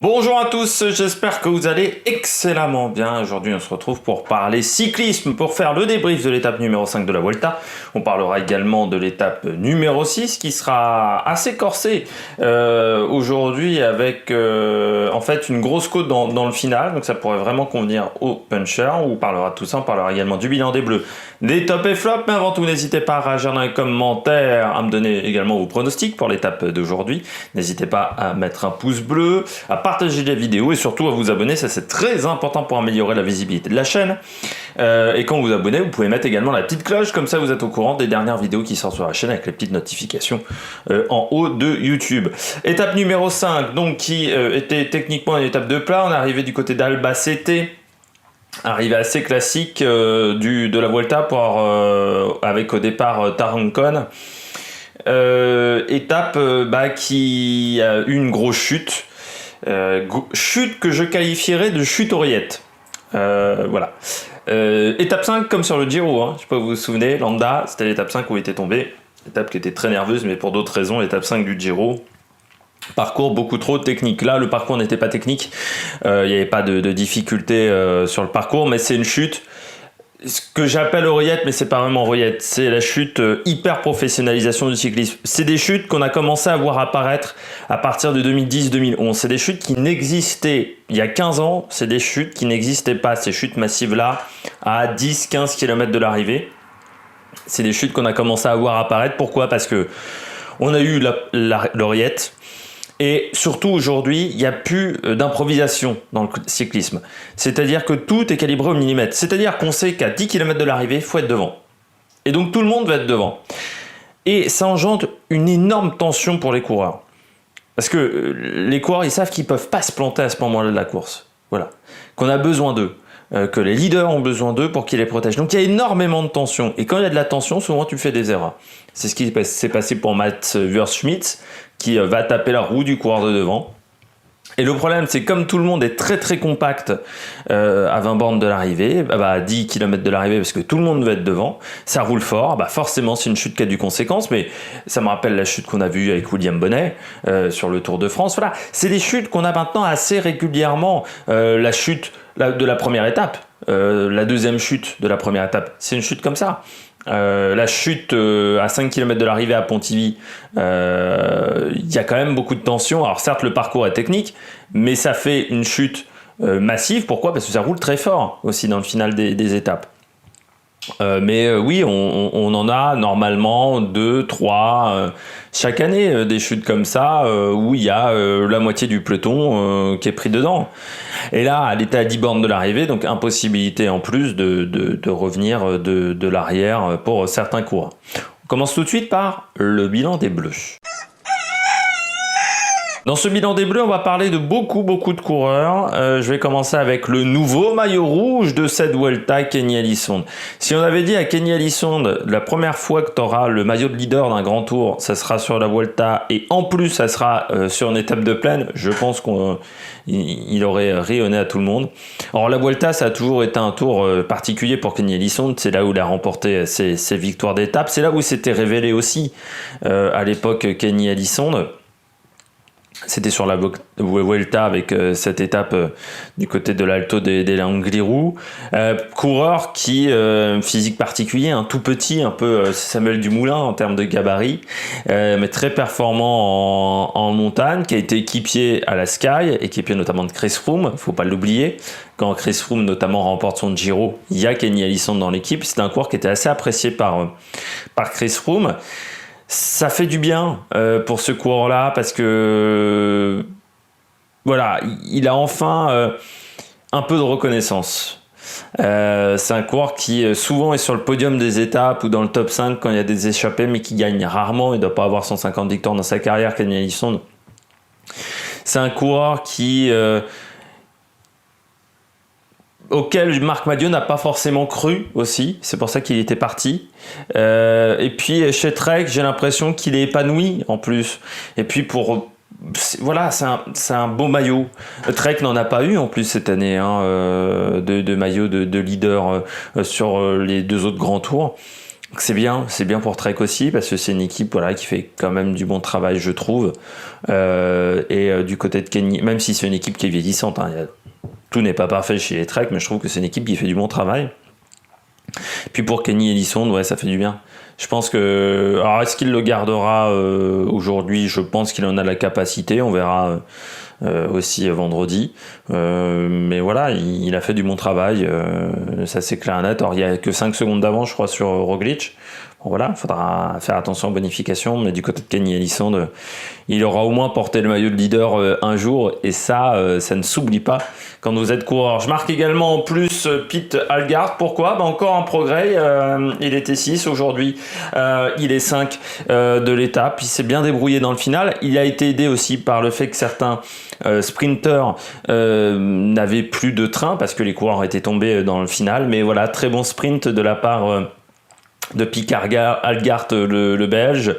Bonjour à tous, j'espère que vous allez excellemment bien. Aujourd'hui, on se retrouve pour parler cyclisme, pour faire le débrief de l'étape numéro 5 de la Vuelta. On parlera également de l'étape numéro 6 qui sera assez corsée aujourd'hui avec en fait une grosse côte dans le final. Donc ça pourrait vraiment convenir aux punchers. On parlera de tout ça, on parlera également du bilan des bleus, des tops et flops. Mais avant tout, n'hésitez pas à réagir dans les commentaires, à me donner également vos pronostics pour l'étape d'aujourd'hui. N'hésitez pas à mettre un pouce bleu, à partager les vidéos et surtout à vous abonner, ça c'est très important pour améliorer la visibilité de la chaîne. Et quand vous vous abonnez, vous pouvez mettre également la petite cloche, comme ça vous êtes au courant des dernières vidéos qui sortent sur la chaîne avec les petites notifications en haut de YouTube. Étape numéro 5, donc qui était techniquement une étape de plat, on est arrivé du côté d'Albacete. Arrivée assez classique de la Vuelta avec au départ Tarancón. Étape qui a eu une grosse chute. Chute que je qualifierais de chute oreillette. Voilà. Étape 5 comme sur le Giro, hein. Je sais pas si vous vous souvenez, Landa, c'était l'étape 5 où il était tombé. Étape qui était très nerveuse, mais pour d'autres raisons, l'étape 5 du Giro. Parcours beaucoup trop technique. Là, le parcours n'était pas technique. Il n'y avait pas de difficulté sur le parcours, mais c'est une chute. Ce que j'appelle oreillette, mais c'est pas vraiment oreillette, c'est la chute hyper professionnalisation du cyclisme. C'est des chutes qu'on a commencé à voir apparaître à partir de 2010-2011. C'est des chutes qui n'existaient il y a 15 ans, c'est des chutes qui n'existaient pas, ces chutes massives-là, à 10-15 km de l'arrivée. C'est des chutes qu'on a commencé à voir apparaître. Pourquoi ? Parce que on a eu l'oreillette. Et surtout aujourd'hui, il n'y a plus d'improvisation dans le cyclisme. C'est-à-dire que tout est calibré au millimètre. C'est-à-dire qu'on sait qu'à 10 km de l'arrivée, il faut être devant. Et donc tout le monde va être devant. Et ça engendre une énorme tension pour les coureurs. Parce que les coureurs, ils savent qu'ils ne peuvent pas se planter à ce moment-là de la course. Voilà. Qu'on a besoin d'eux. Que les leaders ont besoin d'eux pour qu'ils les protègent. Donc il y a énormément de tension. Et quand il y a de la tension, souvent tu fais des erreurs. C'est ce qui s'est passé pour Mats Wurtschmidt, qui va taper la roue du coureur de devant. Et le problème, c'est comme tout le monde est très très compact à 20 bornes de l'arrivée, à 10 km de l'arrivée, parce que tout le monde va être devant, ça roule fort, forcément c'est une chute qui a du conséquence, mais ça me rappelle la chute qu'on a vue avec William Bonnet sur le Tour de France. Voilà, c'est des chutes qu'on a maintenant assez régulièrement. La chute de la première étape, la deuxième chute de la première étape, c'est une chute comme ça. La chute à 5 km de l'arrivée à Pontivy, il y a quand même beaucoup de tension. Alors certes le parcours est technique, mais ça fait une chute massive. Pourquoi ? Parce que ça roule très fort aussi dans le final des étapes. Oui, on en a normalement 2, 3 chaque année des chutes comme ça où il y a la moitié du peloton qui est pris dedans. Et là, elle était à 10 bornes de l'arrivée, donc impossibilité en plus de revenir de l'arrière pour certains coureurs. On commence tout de suite par le bilan des Bleus. Dans ce bilan des Bleus, on va parler de beaucoup de coureurs. Je vais commencer avec le nouveau maillot rouge de cette Vuelta, Kenny Elissonde. Si on avait dit à Kenny Elissonde, la première fois que tu auras le maillot de leader d'un grand tour, ça sera sur la Vuelta et en plus ça sera sur une étape de plaine, je pense qu'il aurait rayonné à tout le monde. Alors la Vuelta, ça a toujours été un tour particulier pour Kenny Elissonde. C'est là où il a remporté ses victoires d'étape. C'est là où s'était révélé aussi à l'époque Kenny Elissonde. C'était sur la Vuelta avec cette étape du côté de l'Alto del Angliru. Coureur qui, physique particulier, tout petit, un peu Samuel Dumoulin en termes de gabarit, mais très performant en montagne, qui a été équipier à la Sky, équipier notamment de Chris Froome, il faut pas l'oublier. Quand Chris Froome notamment remporte son Giro, il y a Kenny Elissonde dans l'équipe. C'est un coureur qui était assez apprécié par Chris Froome. Ça fait du bien pour ce coureur-là parce que voilà, il a enfin un peu de reconnaissance. C'est un coureur qui souvent est sur le podium des étapes ou dans le top 5 quand il y a des échappées, mais qui gagne rarement. Il ne doit pas avoir 150 victoires dans sa carrière, Kenny Elissonde. C'est un coureur auquel Marc Madiot n'a pas forcément cru aussi, c'est pour ça qu'il était parti. Et puis chez Trek, j'ai l'impression qu'il est épanoui en plus. Et puis voilà, c'est un beau maillot. Trek n'en a pas eu en plus cette année de maillot de leader sur les deux autres grands tours. C'est bien pour Trek aussi, parce que c'est une équipe voilà, qui fait quand même du bon travail, je trouve. Du côté de Kenny, même si c'est une équipe qui est vieillissante, hein, tout n'est pas parfait chez les Trek, mais je trouve que c'est une équipe qui fait du bon travail. Puis pour Kenny Ellison, ouais, ça fait du bien. Je pense que... Alors, est-ce qu'il le gardera aujourd'hui? Je pense qu'il en a la capacité, on verra aussi vendredi. Mais voilà, il a fait du bon travail, ça c'est clair et net. Alors, il n'y a que 5 secondes d'avance, je crois, sur Roglic. Bon, voilà, il faudra faire attention aux bonifications, mais du côté de Kenny Ellison, il aura au moins porté le maillot de leader un jour, et ça ne s'oublie pas quand vous êtes coureur. Je marque également en plus Pete Algard. Pourquoi? Encore un progrès, il était 6 aujourd'hui, il est 5 de l'étape, il s'est bien débrouillé dans le final. Il a été aidé aussi par le fait que certains sprinters n'avaient plus de train, parce que les coureurs étaient tombés dans le final, mais voilà, très bon sprint de la part de Pete Algard, le Belge.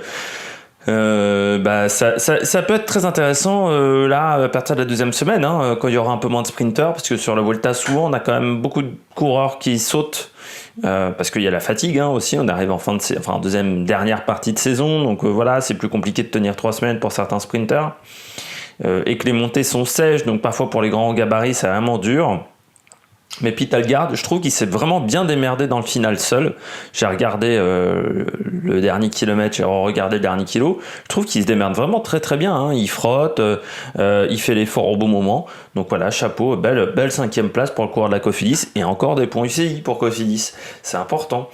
Ça peut être très intéressant là à partir de la deuxième semaine, hein, quand il y aura un peu moins de sprinters, parce que sur la Vuelta souvent on a quand même beaucoup de coureurs qui sautent parce qu'il y a la fatigue, hein, aussi. On arrive en deuxième dernière partie de saison, donc voilà, c'est plus compliqué de tenir 3 semaines pour certains sprinters, et que les montées sont sèches, donc parfois pour les grands gabarits c'est vraiment dur. Mais Pete Algard, je trouve qu'il s'est vraiment bien démerdé dans le final seul. J'ai regardé le dernier kilomètre, j'ai regardé le dernier kilo. Je trouve qu'il se démerde vraiment très très bien, hein. Il frotte, il fait l'effort au bon moment. Donc voilà, chapeau, belle 5e place pour le coureur de la Cofidis. Et encore des points UCI pour Cofidis, c'est important.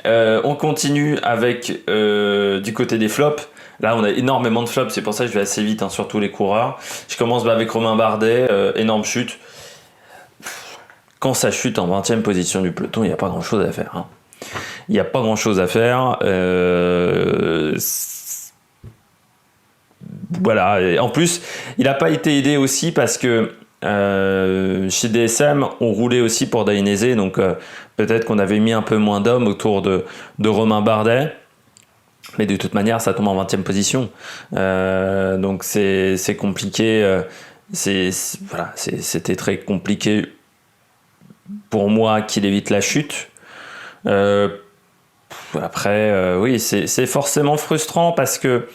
On continue avec du côté des flops. Là, on a énormément de flops, c'est pour ça que je vais assez vite, hein, sur tous les coureurs. Je commence avec Romain Bardet, énorme chute. Quand ça chute en 20e position du peloton, il n'y a pas grand-chose à faire, hein. Il n'y a pas grand-chose à faire. Voilà. Et en plus, il n'a pas été aidé aussi parce que chez DSM, on roulait aussi pour Dainese, donc peut-être qu'on avait mis un peu moins d'hommes autour de Romain Bardet. Mais de toute manière, ça tombe en 20e position. Donc c'est compliqué. C'était très compliqué pour moi qu'il évite la chute. Après, oui, c'est forcément frustrant parce que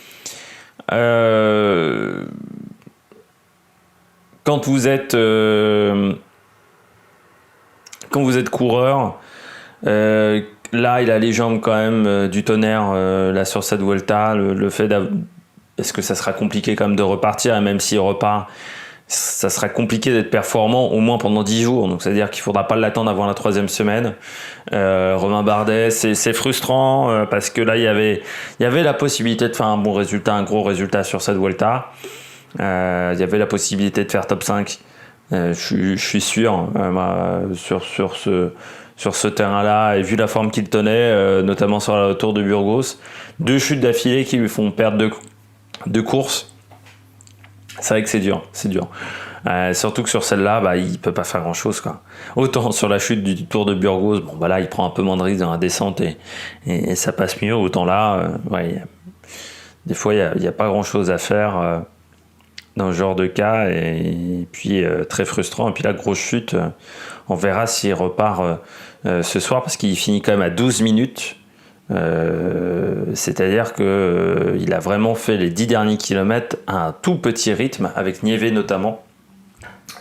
quand vous êtes coureur, là il a les jambes quand même du tonnerre là sur cette Vuelta, le fait est-ce que ça sera compliqué quand même de repartir, et même s'il repart, ça sera compliqué d'être performant au moins pendant 10 jours, donc c'est à dire qu'il faudra pas l'attendre avant la 3e semaine. Romain Bardet, c'est frustrant parce que là il y avait la possibilité de faire un bon résultat, un gros résultat sur cette Vuelta. Il y avait la possibilité de faire top 5, je suis sûr, sur ce terrain-là, et vu la forme qu'il tenait, notamment sur le Tour de Burgos, 2 chutes d'affilée qui lui font perdre 2 courses. C'est vrai que c'est dur. Surtout que sur celle-là, il peut pas faire grand-chose, quoi. Autant sur la chute du Tour de Burgos, là, il prend un peu moins de risque dans la descente et ça passe mieux. Autant là, des fois, il y a pas grand-chose à faire dans ce genre de cas, et puis très frustrant. Et puis la grosse chute, on verra s'il repart ce soir, parce qu'il finit quand même à 12 minutes. C'est-à-dire que il a vraiment fait les 10 derniers kilomètres à un tout petit rythme, avec Nieve notamment.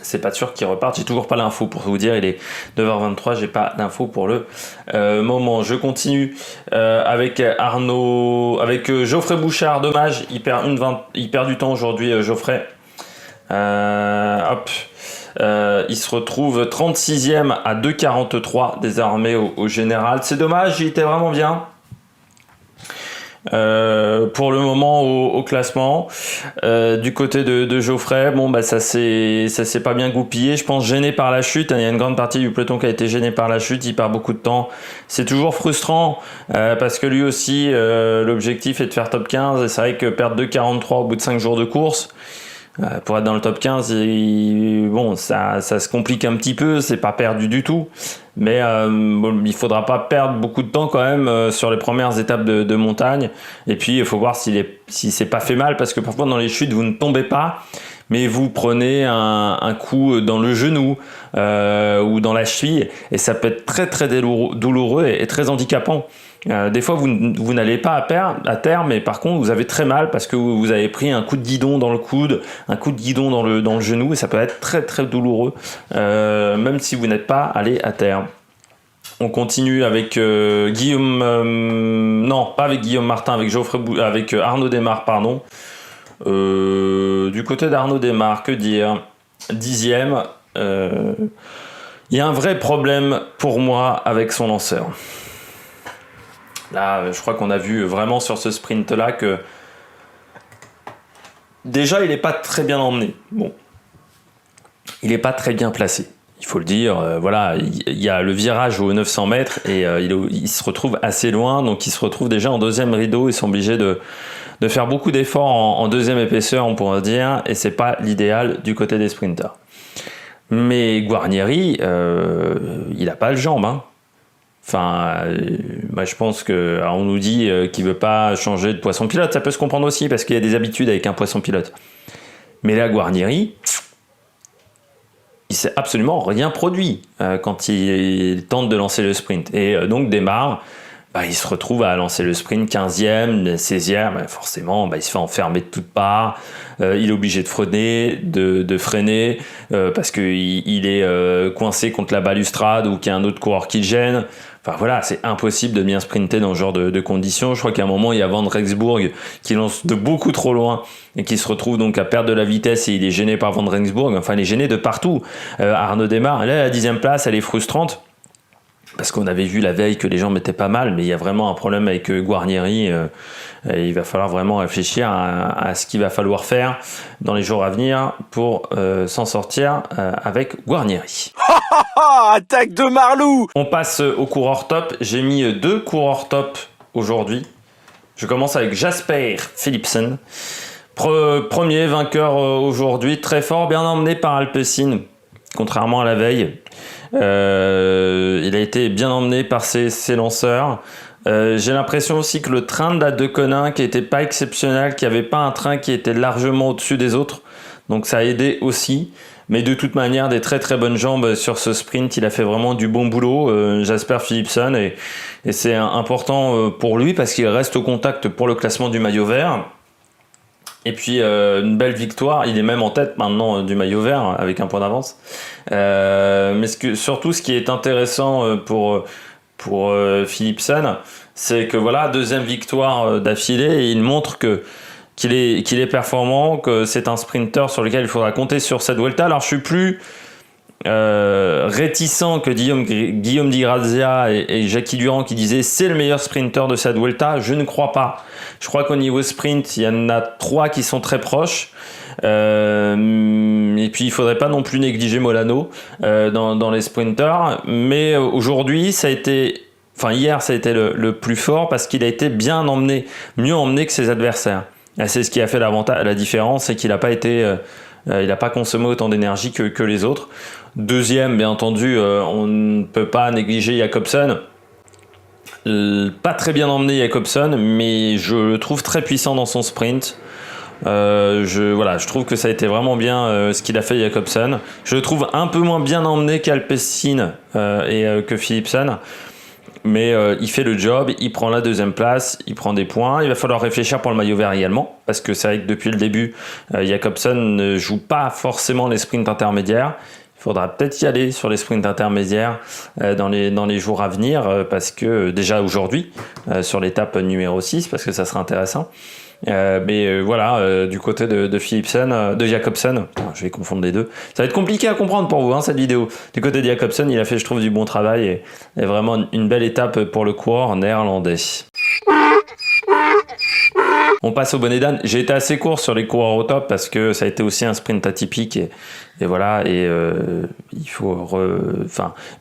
C'est pas sûr qu'il reparte, j'ai toujours pas l'info pour vous dire, il est 9h23, j'ai pas d'info pour le moment. Je continue avec Geoffrey Bouchard. Dommage, il perd du temps aujourd'hui, Geoffrey. Il se retrouve 36e à 2,43 désormais au général. C'est dommage, il était vraiment bien pour le moment au classement. Du côté de Geoffrey, ça s'est pas bien goupillé, je pense, gêné par la chute. Il y a une grande partie du peloton qui a été gêné par la chute, il perd beaucoup de temps. C'est toujours frustrant parce que lui aussi, l'objectif est de faire top 15, et c'est vrai que perdre 2,43 au bout de 5 jours de course, pour être dans le top 15, ça se complique un petit peu, c'est pas perdu du tout, mais il faudra pas perdre beaucoup de temps quand même sur les premières étapes de montagne. Et puis il faut voir s'il s'est pas fait mal, parce que parfois dans les chutes vous ne tombez pas, mais vous prenez un coup dans le genou ou dans la cheville, et ça peut être très très douloureux et très handicapant. Des fois, vous n'allez pas à terre, mais par contre, vous avez très mal parce que vous avez pris un coup de guidon dans le coude, un coup de guidon dans le genou, et ça peut être très très douloureux, même si vous n'êtes pas allé à terre. On continue avec Guillaume, non, pas avec Guillaume Martin, avec Arnaud Desmar, pardon. Du côté d'Arnaud Desmar, que dire? 10e. Il y a un vrai problème pour moi avec son lanceur. Là, je crois qu'on a vu vraiment sur ce sprint-là que déjà, il n'est pas très bien emmené. Bon, il n'est pas très bien placé. Il faut le dire, voilà, il y a le virage aux 900 mètres et il se retrouve assez loin, donc il se retrouve déjà en deuxième rideau. Ils sont obligés de faire beaucoup d'efforts en deuxième épaisseur, on pourrait dire, et c'est pas l'idéal du côté des sprinters. Mais Guarnieri, il n'a pas le jambe, hein. Enfin, moi je pense que on nous dit qu'il veut pas changer de poisson pilote. Ça peut se comprendre aussi parce qu'il y a des habitudes avec un poisson pilote. Mais là, Guarnieri, il s'est absolument rien produit quand il tente de lancer le sprint. Et donc Desmar, il se retrouve à lancer le sprint 15e, 16e, forcément, il se fait enfermer de toutes parts, il est obligé de freiner, parce qu'il est coincé contre la balustrade ou qu'il y a un autre coureur qui le gêne. Enfin voilà, c'est impossible de bien sprinter dans ce genre de conditions. Je crois qu'à un moment, il y a Van Rensburg qui lance de beaucoup trop loin et qui se retrouve donc à perdre de la vitesse et il est gêné par Van Rensburg. Enfin, il est gêné de partout. Arnaud Desmar, là, la 10e place, elle est frustrante. Parce qu'on avait vu la veille que les gens mettaient pas mal, mais il y a vraiment un problème avec Guarnieri. Il va falloir vraiment réfléchir à ce qu'il va falloir faire dans les jours à venir pour s'en sortir avec Guarnieri. Attaque de Marlou! On passe au coureur top. J'ai mis 2 coureurs top aujourd'hui. Je commence avec Jasper Philipsen. Premier vainqueur aujourd'hui, très fort, bien emmené par Alpecin, contrairement à la veille. Il a été bien emmené par ses lanceurs. J'ai l'impression aussi que le train de la Deconinck qui n'était pas exceptionnel, qu'il n'y avait pas un train qui était largement au-dessus des autres, donc ça a aidé aussi. Mais de toute manière, des très très bonnes jambes sur ce sprint. Il a fait vraiment du bon boulot, Jasper Philipsen, et c'est important pour lui parce qu'il reste au contact pour le classement du maillot vert. Et puis une belle victoire, il est même en tête maintenant du maillot vert avec un point d'avance. Mais surtout ce qui est intéressant pour Philipsen, c'est que voilà, 2e victoire d'affilée, et il montre qu'il est performant, que c'est un sprinter sur lequel il faudra compter sur cette Vuelta. Alors je suis plus réticent que Guillaume Di Grazia et Jackie Durand qui disaient c'est le meilleur sprinter de cette Vuelta. Je ne crois pas. Je crois qu'au niveau sprint, il y en a 3 qui sont très proches. Et puis il faudrait pas non plus négliger Molano dans les sprinters. Mais aujourd'hui, hier, ça a été le plus fort parce qu'il a été bien emmené, mieux emmené que ses adversaires. Et c'est ce qui a fait la différence, c'est qu'il n'a pas été, il n'a pas consommé autant d'énergie que les autres. 2e, bien entendu, on ne peut pas négliger Jacobsen. Pas très bien emmené Jacobsen, mais je le trouve très puissant dans son sprint. Je trouve que ça a été vraiment bien ce qu'il a fait Jacobsen. Je le trouve un peu moins bien emmené qu'Alpecin et que Philipsen. Mais il fait le job, il prend la 2e place, il prend des points. Il va falloir réfléchir pour le maillot vert également, parce que c'est vrai que depuis le début, Jacobsen ne joue pas forcément les sprints intermédiaires. Il faudra peut-être y aller sur les sprints intermédiaires dans les jours à venir, parce que déjà aujourd'hui, sur l'étape numéro 6, parce que ça sera intéressant. Voilà, du côté de Philipsen, de Jacobsen, je vais confondre les deux. Ça va être compliqué à comprendre pour vous, cette vidéo. Du côté de Jacobsen, il a fait, je trouve, du bon travail et vraiment une belle étape pour le coureur néerlandais. On passe au bonnet d'âne. J'ai été assez court sur les coureurs au top parce que ça a été aussi un sprint atypique et voilà, il faut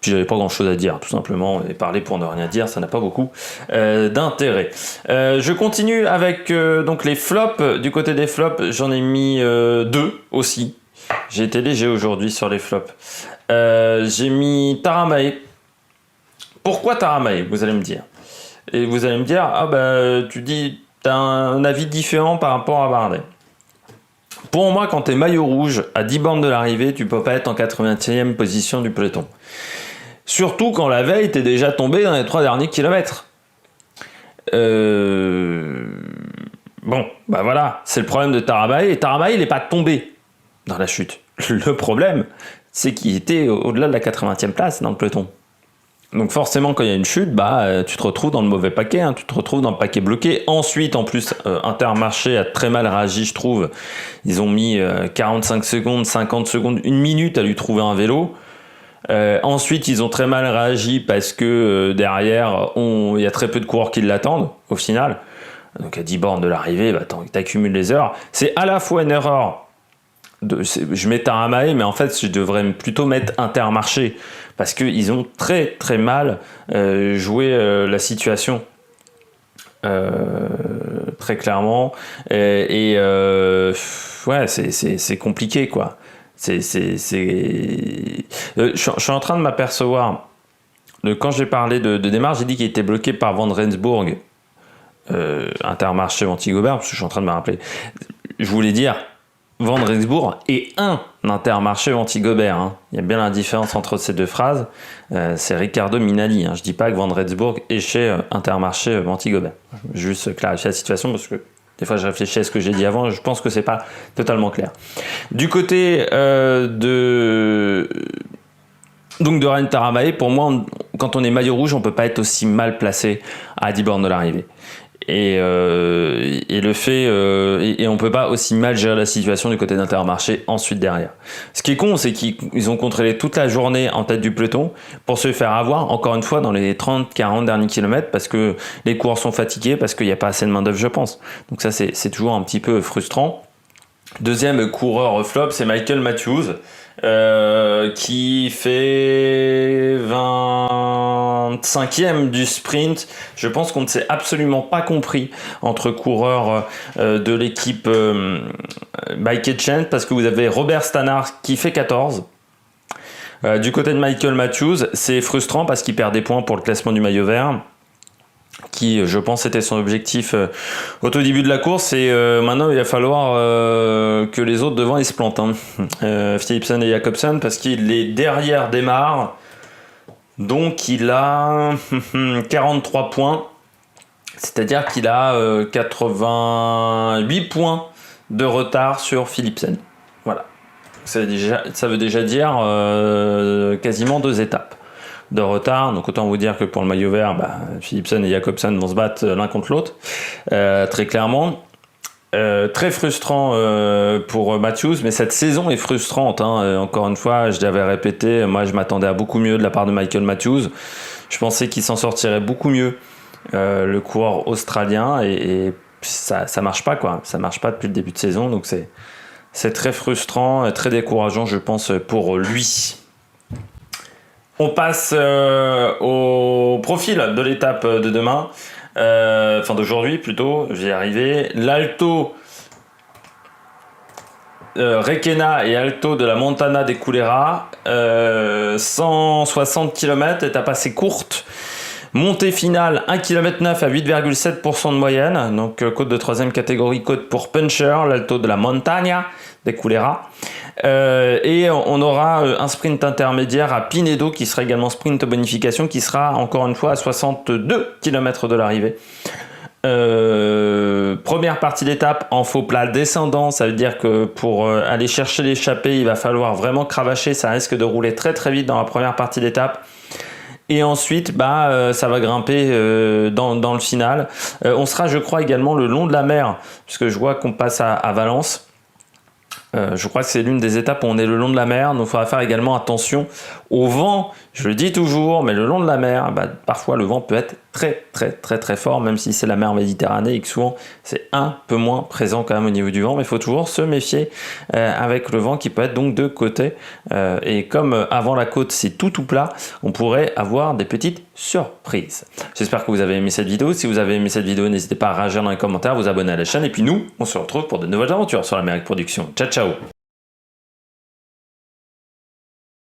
puis j'avais pas grand chose à dire tout simplement, et parler pour ne rien dire, ça n'a pas beaucoup d'intérêt. Je continue avec donc les flops. Du côté des flops, j'en ai mis 2 aussi. J'ai été léger aujourd'hui sur les flops. J'ai mis Taramae. Pourquoi Taramae, vous allez me dire? Et vous allez me dire, tu dis, t'as un avis différent par rapport à Bardet. Pour moi, quand t'es maillot rouge, à 10 bornes de l'arrivée, tu peux pas être en 80e position du peloton. Surtout quand la veille, t'es déjà tombé dans les 3 derniers kilomètres. Bon, bah voilà, c'est le problème de Taramae. Et Taramae, il n'est pas tombé dans la chute. Le problème, c'est qu'il était au-delà de la 80e place dans le peloton. Donc forcément, quand il y a une chute, bah, tu te retrouves dans le mauvais paquet, hein, tu te retrouves dans le paquet bloqué. Ensuite, en plus, Intermarché a très mal réagi, je trouve. Ils ont mis 45 secondes, 50 secondes, 1 minute à lui trouver un vélo. Ensuite, ils ont très mal réagi parce que derrière, il y a très peu de coureurs qui l'attendent, au final. Donc à 10 bornes de l'arrivée, bah, t'accumules les heures. C'est à la fois une erreur. Je mets Taramae, mais en fait, je devrais plutôt mettre Intermarché parce qu'ils ont très très mal joué la situation. Très clairement. Ouais, c'est compliqué, quoi. Je suis en train de m'apercevoir. Quand j'ai parlé de démarche, j'ai dit qu'il était bloqué par Van Rensburg. Intermarché Vantigobert, parce que je suis en train de me rappeler. Je voulais dire Van Rensburg et un Intermarché Vantigobert. Hein. Il y a bien la différence entre ces deux phrases. C'est Riccardo Minali. Hein. Je dis pas que Van Rensburg est chez Intermarché Vantigobert. Juste clarifier la situation parce que des fois je réfléchis à ce que j'ai dit avant et je pense que c'est pas totalement clair. Du côté de Ryan Taramae, pour moi, quand on est maillot rouge, on peut pas être aussi mal placé à 10 bornes de l'arrivée. Et le fait et on peut pas aussi mal gérer la situation du côté d'Intermarché ensuite derrière. Ce qui est con, c'est qu'ils ont contrôlé toute la journée en tête du peloton pour se faire avoir encore une fois dans les 30-40 derniers kilomètres parce que les coureurs sont fatigués, parce qu'il n'y a pas assez de main d'œuvre, je pense. Donc ça c'est toujours un petit peu frustrant. Deuxième coureur flop, c'est Michael Matthews. Qui fait 25e du sprint. Je pense qu'on ne s'est absolument pas compris entre coureurs de l'équipe Bike Exchange parce que vous avez Robert Stannard qui fait 14. Du côté de Michael Matthews, c'est frustrant parce qu'il perd des points pour le classement du maillot vert, qui, je pense, était son objectif au tout début de la course. Et maintenant, il va falloir que les autres devant ils se plantent. Hein. Philipsen et Jacobsen, parce qu'il est derrière Démarre. Donc, il a 43 points. C'est-à-dire qu'il a 88 points de retard sur Philipsen. Voilà. Ça veut déjà dire quasiment 2 étapes de retard, donc autant vous dire que pour le maillot vert, Philipsen et Jacobsen vont se battre l'un contre l'autre, très clairement. Très frustrant pour Matthews, mais cette saison est frustrante, hein. Encore une fois, je l'avais répété, moi je m'attendais à beaucoup mieux de la part de Michael Matthews. Je pensais qu'il s'en sortirait beaucoup mieux, le coureur australien, et ça marche pas, quoi. Ça marche pas depuis le début de saison, donc c'est très frustrant et très décourageant, je pense, pour lui. On passe au profil de l'étape de demain, enfin d'aujourd'hui plutôt, je vais y arriver. L'Alto Requena et Alto de la Montana de Culera, 160 km, étape assez courte. Montée finale 1,9 km à 8,7% de moyenne, donc côte de 3e catégorie, côte pour Puncher, l'Alto de la Montagna de Culera. Et on aura un sprint intermédiaire à Pinedo qui sera également sprint bonification, qui sera encore une fois à 62 km de l'arrivée. Première partie d'étape en faux plat descendant, ça veut dire que pour aller chercher l'échappée, il va falloir vraiment cravacher, ça risque de rouler très très vite dans la première partie d'étape. Et ensuite, ça va grimper dans le final. On sera, je crois, également le long de la mer, puisque je vois qu'on passe à Valence. Je crois que c'est l'une des étapes où on est le long de la mer, donc il faudra faire également attention au vent. Je le dis toujours, mais le long de la mer, parfois le vent peut être très très très très fort, même si c'est la mer Méditerranée et que souvent c'est un peu moins présent quand même au niveau du vent, mais il faut toujours se méfier avec le vent qui peut être donc de côté. Et comme avant la côte c'est tout plat, on pourrait avoir des petites surprises. J'espère que vous avez aimé cette vidéo. Si vous avez aimé cette vidéo, n'hésitez pas à réagir dans les commentaires, vous abonner à la chaîne, et puis nous, on se retrouve pour de nouvelles aventures sur l'Amérique Production. Ciao ciao.